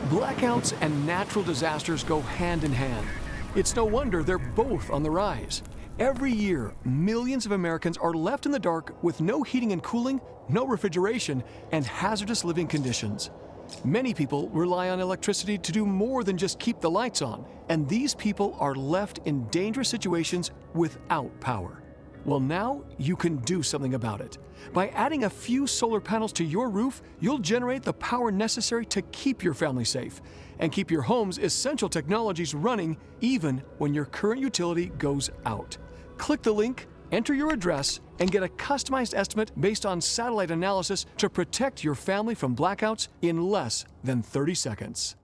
Blackouts and natural disasters go hand in hand. It's no wonder they're both on the rise. Every year, millions of Americans are left in the dark with no heating and cooling, no refrigeration, and hazardous living conditions. Many people rely on electricity to do more than just keep the lights on, and these people are left in dangerous situations without power. Well, now you can do something about it. By adding a few solar panels to your roof, you'll generate the power necessary to keep your family safe and keep your home's essential technologies running even when your current utility goes out. Click the link, enter your address, and get a customized estimate based on satellite analysis to protect your family from blackouts in less than 30 seconds.